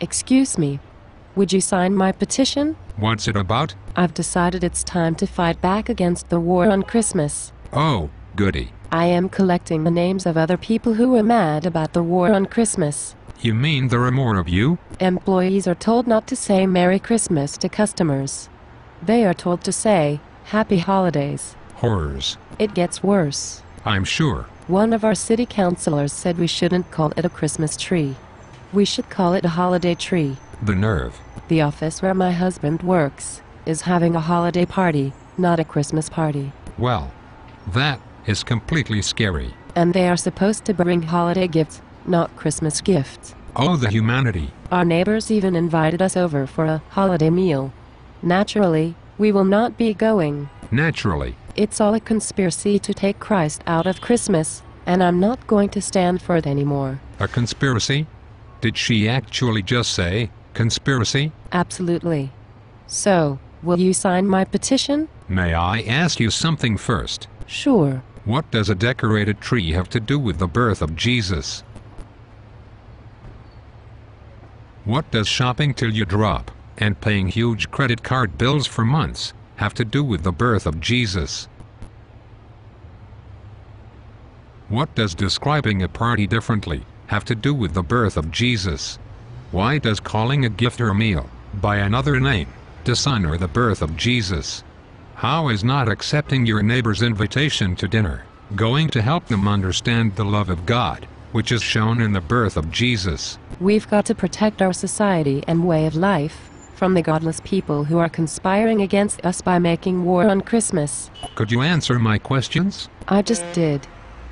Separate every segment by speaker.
Speaker 1: Excuse me. Would you sign my petition?
Speaker 2: What's it about?
Speaker 1: I've decided it's time to fight back against the war on Christmas.
Speaker 2: Oh, goody.
Speaker 1: I am collecting the names of other people who are mad about the war on Christmas.
Speaker 2: You mean there are more of you?
Speaker 1: Employees are told not to say Merry Christmas to customers. They are told to say, Happy Holidays.
Speaker 2: Horrors.
Speaker 1: It gets worse.
Speaker 2: I'm sure.
Speaker 1: One of our city councilors said we shouldn't call it a Christmas tree. We should call it a holiday tree.
Speaker 2: The nerve.
Speaker 1: The office where my husband works is having a holiday party, not a Christmas party.
Speaker 2: Well, that is completely scary.
Speaker 1: And they are supposed to bring holiday gifts, not Christmas gifts.
Speaker 2: Oh, the humanity.
Speaker 1: Our neighbors even invited us over for a holiday meal. Naturally, we will not be going.
Speaker 2: Naturally.
Speaker 1: It's all a conspiracy to take Christ out of Christmas, and I'm not going to stand for it anymore.
Speaker 2: A conspiracy? Did she actually just say, conspiracy?
Speaker 1: Absolutely. So, will you sign my petition?
Speaker 2: May I ask you something first?
Speaker 1: Sure.
Speaker 2: What does a decorated tree have to do with the birth of Jesus? What does shopping till you drop, and paying huge credit card bills for months, have to do with the birth of Jesus? What does describing a party differently have to do with the birth of Jesus? Why does calling a gift or meal by another name dishonor the birth of Jesus? How is not accepting your neighbor's invitation to dinner going to help them understand the love of God, which is shown in the birth of Jesus?
Speaker 1: We've got to protect our society and way of life from the godless people who are conspiring against us by making war on Christmas.
Speaker 2: Could you answer my questions?
Speaker 1: I just did.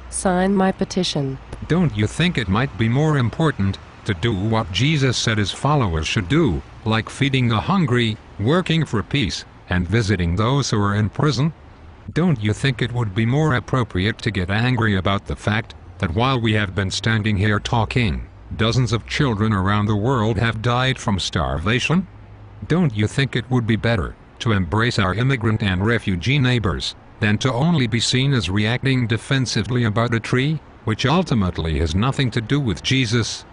Speaker 1: Sign my petition.
Speaker 2: Don't you think it might be more important to do what Jesus said his followers should do, like feeding the hungry, working for peace, and visiting those who are in prison? Don't you think it would be more appropriate to get angry about the fact that while we have been standing here talking, dozens of children around the world have died from starvation? Don't you think it would be better to embrace our immigrant and refugee neighbors than to only be seen as reacting defensively about a tree, which ultimately has nothing to do with Jesus?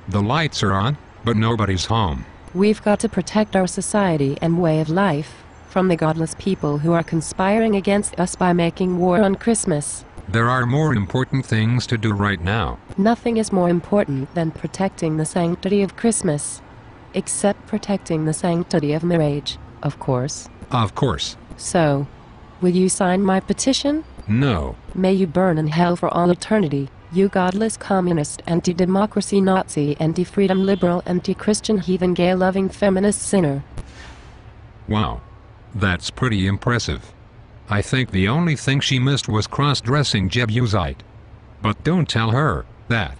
Speaker 2: The lights are on, but nobody's home.
Speaker 1: We've got to protect our society and way of life from the godless people who are conspiring against us by making war on Christmas.
Speaker 2: There are more important things to do right now.
Speaker 1: Nothing is more important than protecting the sanctity of Christmas. Except protecting the sanctity of marriage, of course.
Speaker 2: Of course.
Speaker 1: So, will you sign my petition?
Speaker 2: No.
Speaker 1: May you burn in hell for all eternity, you godless communist, anti-democracy Nazi, anti-freedom liberal, anti-Christian heathen gay-loving feminist sinner.
Speaker 2: Wow. That's pretty impressive. I think the only thing she missed was cross-dressing Jebusite. But don't tell her that.